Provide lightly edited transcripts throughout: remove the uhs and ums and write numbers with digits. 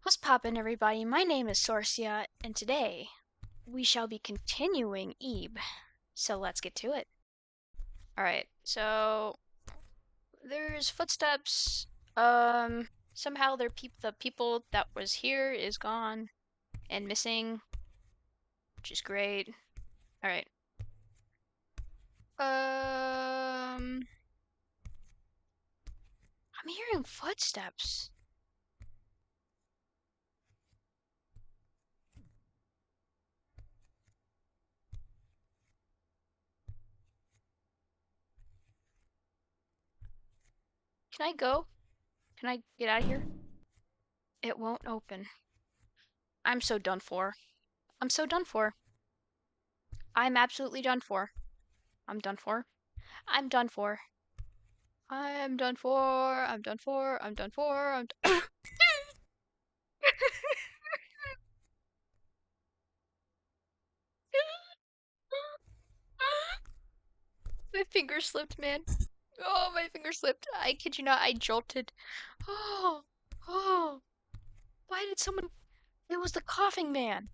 What's poppin', everybody? My name is Sorsia, and today we shall be continuing Ebe. So let's get to it. Alright, so there's footsteps. Somehow the people that was here is gone and missing, which is great. Alright. I'm hearing footsteps. Can I go? Can I get out of here? It won't open. I'm so done for. I'm so done for. I'm absolutely done for. I'm done for. I'm done for. I'm done for. I'm done for. I'm done for. My finger slipped, man. Oh, my finger slipped. I kid you not, I jolted. Oh, oh. Why did someone. It was the coughing man.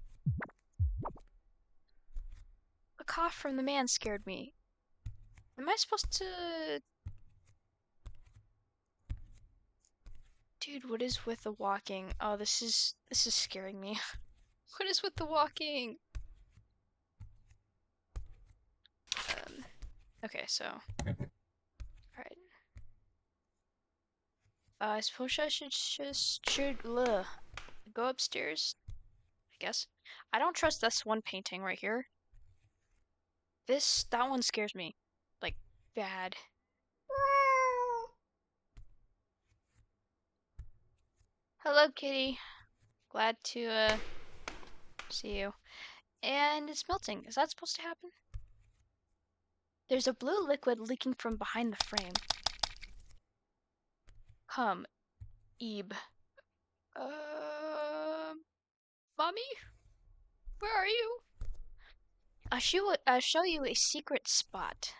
A cough from the man scared me. Am I supposed to. Dude, what is with the walking? Oh, this is scaring me. What is with the walking? Okay, so. Alright. I suppose I should go upstairs, I guess. I don't trust this one painting right here. That one scares me. Like, bad. Hello, kitty. Glad to, see you. And it's melting. Is that supposed to happen? There's a blue liquid leaking from behind the frame. Come, Ebe. Mommy? Where are you? I'll show you a secret spot.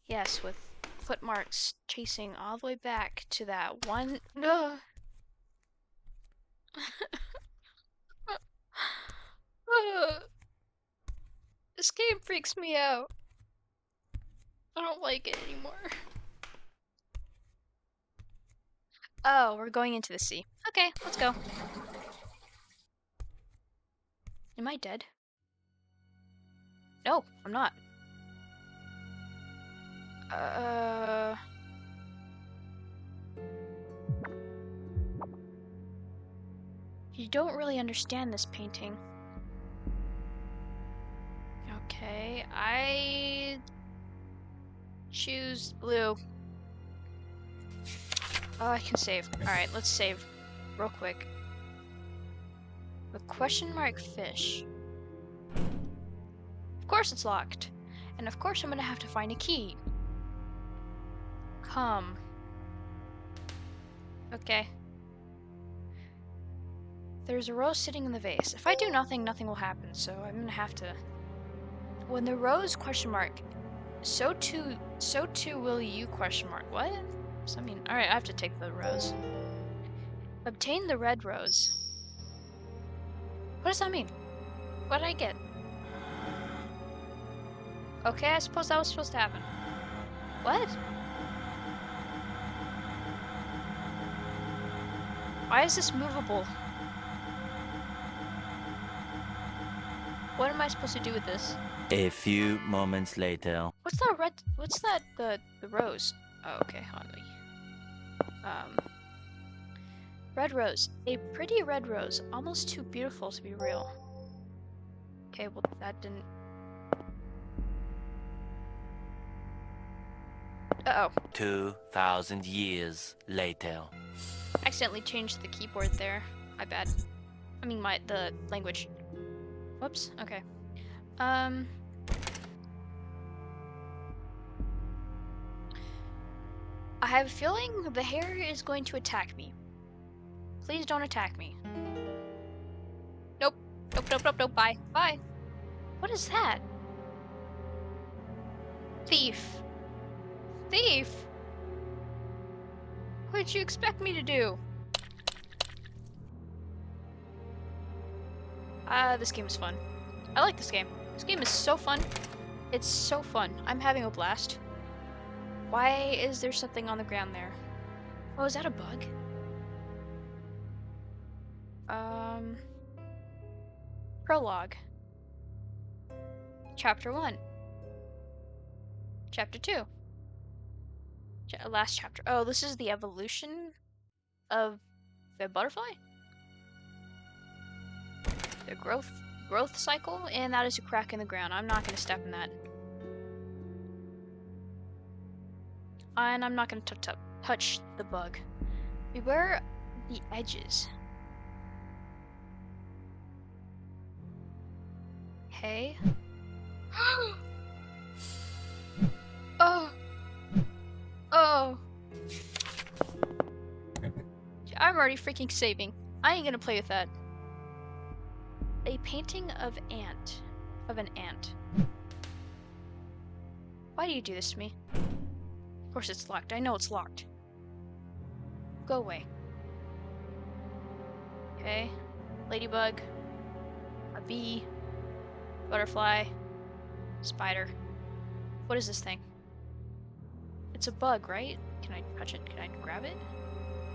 Yes, with footmarks chasing all the way back to that one. This game freaks me out. I don't like it anymore. Oh, we're going into the sea. Okay, let's go. Am I dead? No, I'm not. You don't really understand this painting. Okay, I choose blue. Oh, I can save. Alright, let's save real quick. The question mark fish. Of course it's locked. And of course I'm gonna have to find a key. Come. Okay. There's a rose sitting in the vase. If I do nothing, nothing will happen, so I'm gonna have to... When the rose question mark, so too will you question mark. What? So, I mean, alright, I have to take the rose. Obtain the red rose. What does that mean? What did I get? Okay, I suppose that was supposed to happen. What? Why is this movable? What am I supposed to do with this? A few moments later. What's that red? What's that? The rose? Oh, okay, Hanley. Red rose. A pretty red rose, almost too beautiful to be real. Okay, well that didn't. Uh-oh. 2,000 years later. Accidentally changed the keyboard there. My bad. I mean the language. Whoops. Okay. I have a feeling the hare is going to attack me. Please don't attack me. Nope. Nope, nope, nope, nope. Bye. Bye. What is that? Thief. Thief! What did you expect me to do? This game is fun. I like this game. This game is so fun. It's so fun. I'm having a blast. Why is there something on the ground there? Oh, is that a bug? Um, Prologue. Chapter 1. Chapter 2. Last chapter. Oh, this is the evolution of the butterfly? The growth cycle? And that is a crack in the ground. I'm not going to step in that. And I'm not going to touch the bug. Beware the edges. Okay. Oh! Oh! I'm already freaking saving. I ain't gonna play with that. A painting of an ant. Why do you do this to me? Of course it's locked. I know it's locked. Go away. Okay. Ladybug. A bee. Butterfly. Spider. What is this thing? It's a bug, right? Can I touch it? Can I grab it?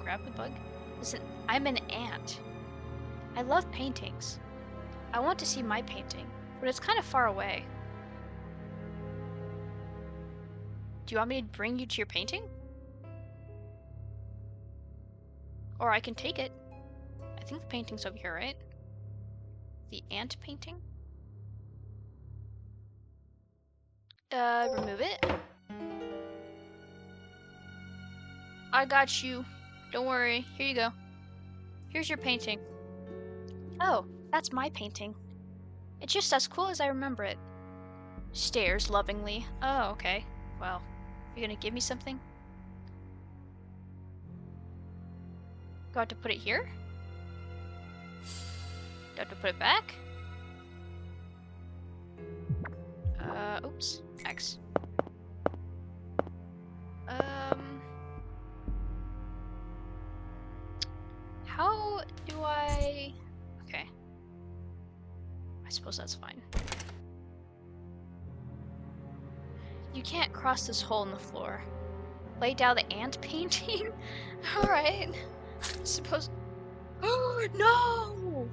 Grab the bug? Listen, I'm an ant. I love paintings. I want to see my painting, but it's kind of far away. Do you want me to bring you to your painting? Or I can take it. I think the painting's over here, right? The ant painting? Remove it. I got you. Don't worry. Here you go. Here's your painting. Oh, that's my painting. It's just as cool as I remember it. Stares lovingly. Oh, okay. Well, you're gonna give me something? Do I have to put it here? Do I have to put it back? Oops. X. How do I... Okay. I suppose that's fine. You can't cross this hole in the floor. Lay down the ant painting? Alright. Suppose... Oh, no!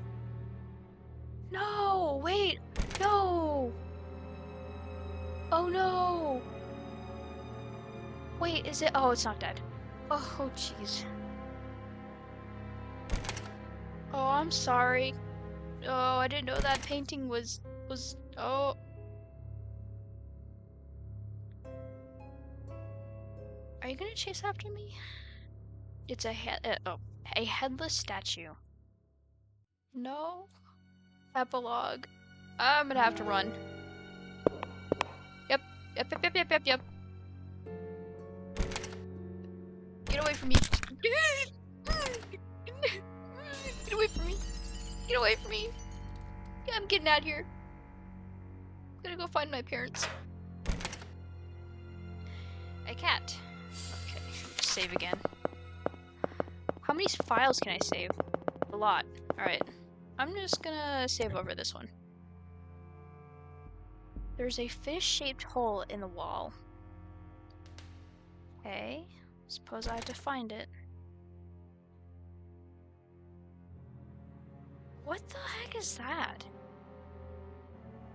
No! Wait! No! Oh no! Wait, is it? Oh, it's not dead. Oh, jeez. Oh, I'm sorry. Oh, I didn't know that painting was... Oh. Are you gonna chase after me? It's a headless statue. No. Epilogue. I'm gonna have to run. Yep. Yep. Get away from me. Get away from me. Get away from me. I'm getting out of here. I'm gonna go find my parents. A cat. Okay, save again. How many files can I save? A lot. Alright. I'm just gonna save over this one. There's a fish-shaped hole in the wall. Okay. Suppose I have to find it. What the heck is that?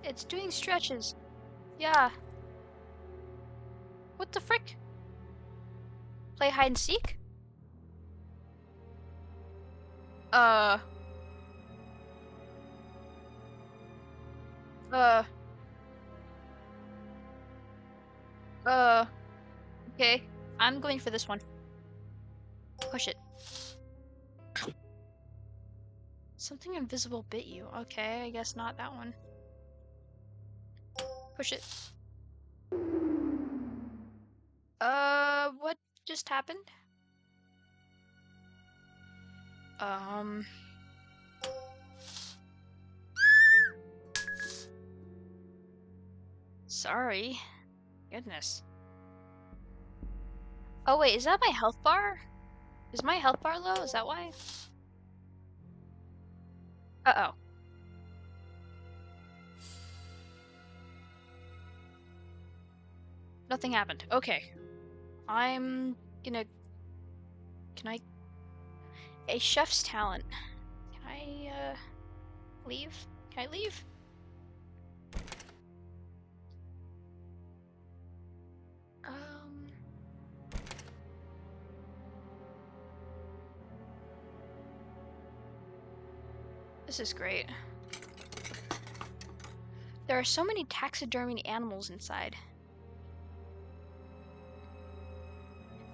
It's doing stretches. Yeah. What the frick? Play hide and seek? Okay. I'm going for this one. Push it. Something invisible bit you. Okay, I guess not that one. Push it. What just happened? Sorry. Goodness. Oh wait, is that my health bar? Is my health bar low? Is that why? Uh-oh. Nothing happened. Okay. I'm gonna... Can I... A chef's talent. Can I, leave? Can I leave? Um... This is great. There are so many taxidermy animals inside.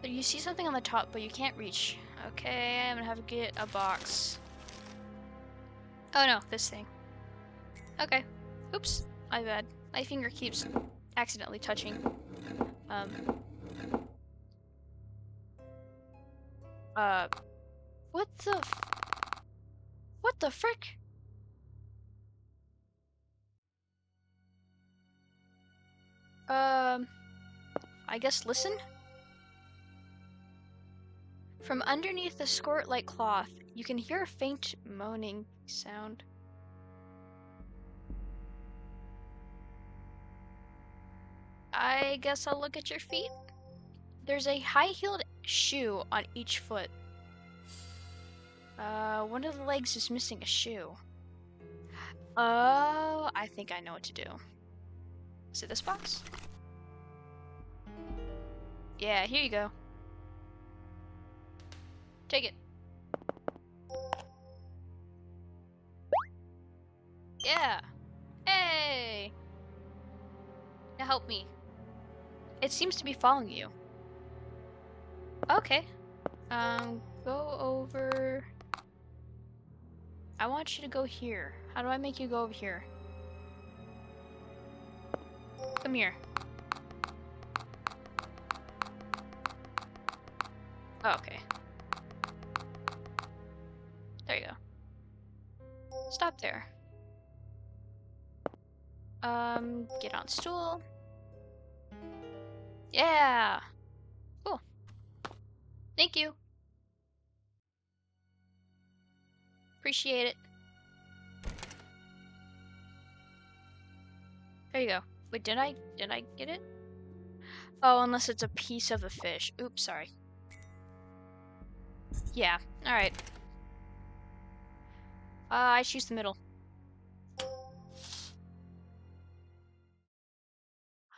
You see something on the top, but you can't reach. Okay, I'm gonna have to get a box. Oh no, this thing. Okay. Oops, my bad. My finger keeps accidentally touching. Um. Uh. What the? What the frick? Um. I guess listen. From underneath the skirt-like cloth, you can hear a faint moaning sound. I guess I'll look at your feet. There's a high-heeled shoe on each foot. One of the legs is missing a shoe. Oh, I think I know what to do. Is it this box? Yeah, here you go. Take it. Yeah. Hey! Now help me. It seems to be following you. Okay. Go over... I want you to go here. How do I make you go over here? Come here. Oh, okay. There you go. Stop there. Get on stool. Yeah! Cool. Thank you. Appreciate it. There you go. Wait, did I get it? Oh, unless it's a piece of the fish. Oops, sorry. Yeah, alright. I choose the middle.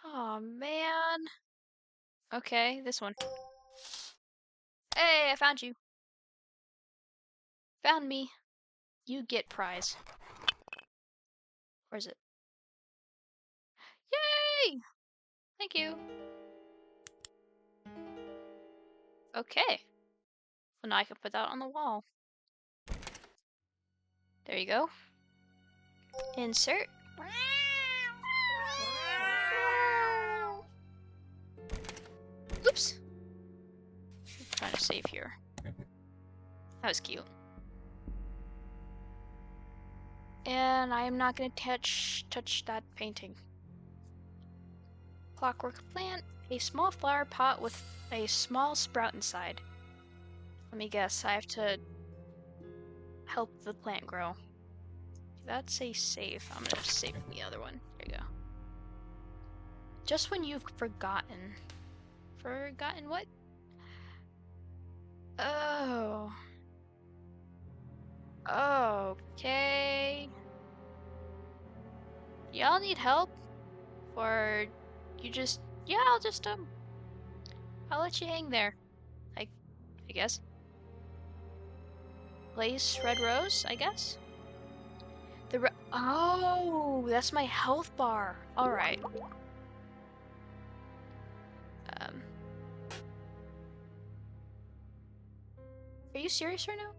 Oh man. Okay, this one. Hey, I found you. Found me. You get prize. Where is it? Yay! Thank you. Okay. Well, now I can put that on the wall. There you go. Insert. Oops. I'm trying to save here. That was cute. And I am not gonna touch that painting. Clockwork plant. A small flower pot with a small sprout inside. Let me guess, I have to help the plant grow. That's a save. I'm gonna save the other one. There you go. Just when you've forgotten. Forgotten what? Oh. Okay. Y'all need help? Or you just... Yeah, I'll let you hang there. I guess. Place red rose, I guess? Oh, that's my health bar. Alright. Um... Are you serious right now?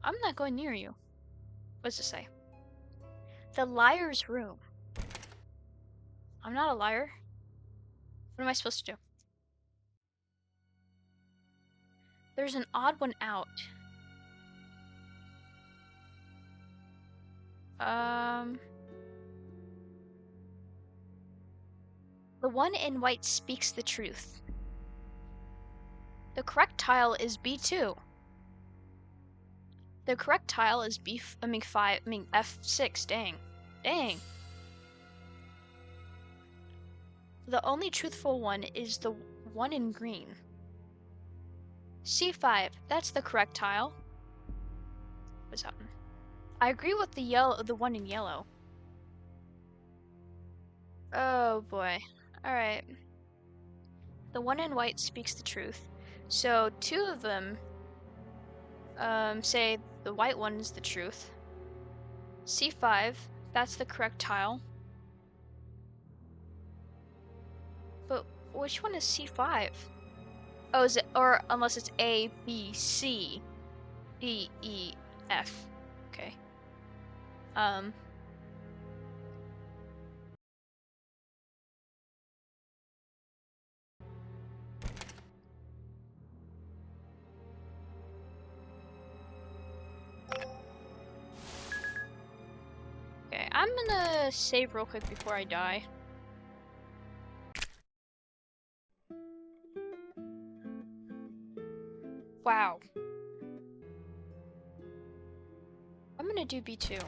I'm not going near you. What does it say? The liar's room. I'm not a liar. What am I supposed to do? There's an odd one out. The one in white speaks the truth. The correct tile is B2. The correct tile is F6. Dang. Dang. The only truthful one is the one in green. C5, that's the correct tile. What's up? I agree with the one in yellow. Oh boy. Alright. The one in white speaks the truth. So 2 of them say the white one is the truth. C5, that's the correct tile. But which one is C5? Oh, is it, or unless it's A, B, C, D, E, F. Okay. Okay, I'm gonna save real quick before I die. Wow. I'm gonna do B2.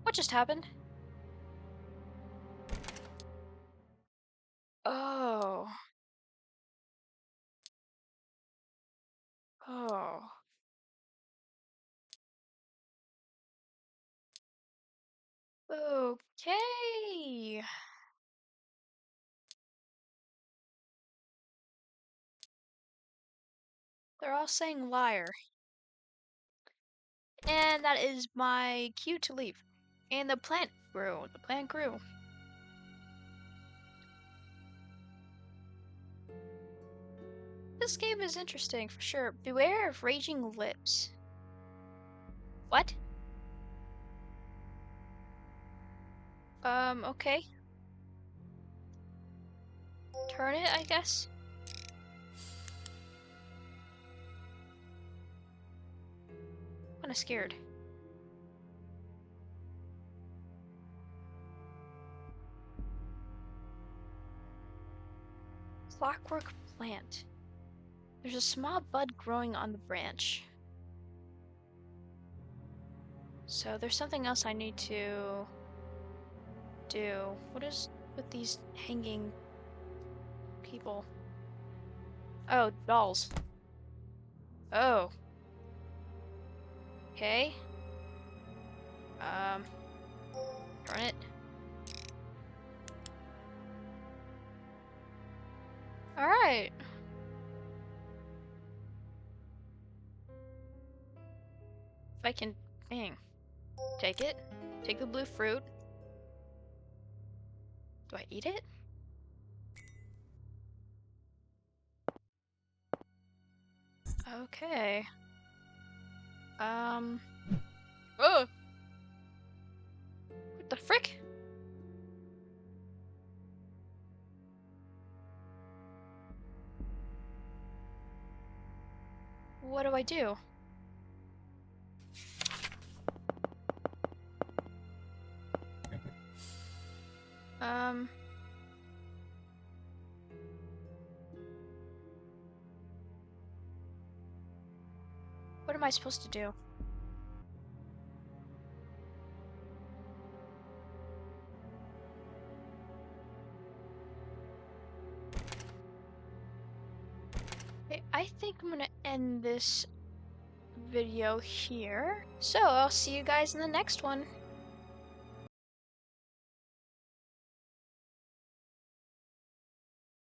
What just happened? Oh. Oh. Okay. They're all saying liar. And that is my cue to leave. And the plant grew. The plant grew. This game is interesting for sure. Beware of raging lips. What? Okay. Turn it, I guess. Kinda scared. Clockwork plant. There's a small bud growing on the branch. So there's something else I need to do. What is with these hanging people? Oh, dolls. Oh. Okay. Um, Darn it. Alright. If I can, dang. Take it. Take the blue fruit. Do I eat it? Okay. Um. Oh! What the frick? What do I do? Um. What am I supposed to do? Okay, I think I'm gonna end this video here. So I'll see you guys in the next one.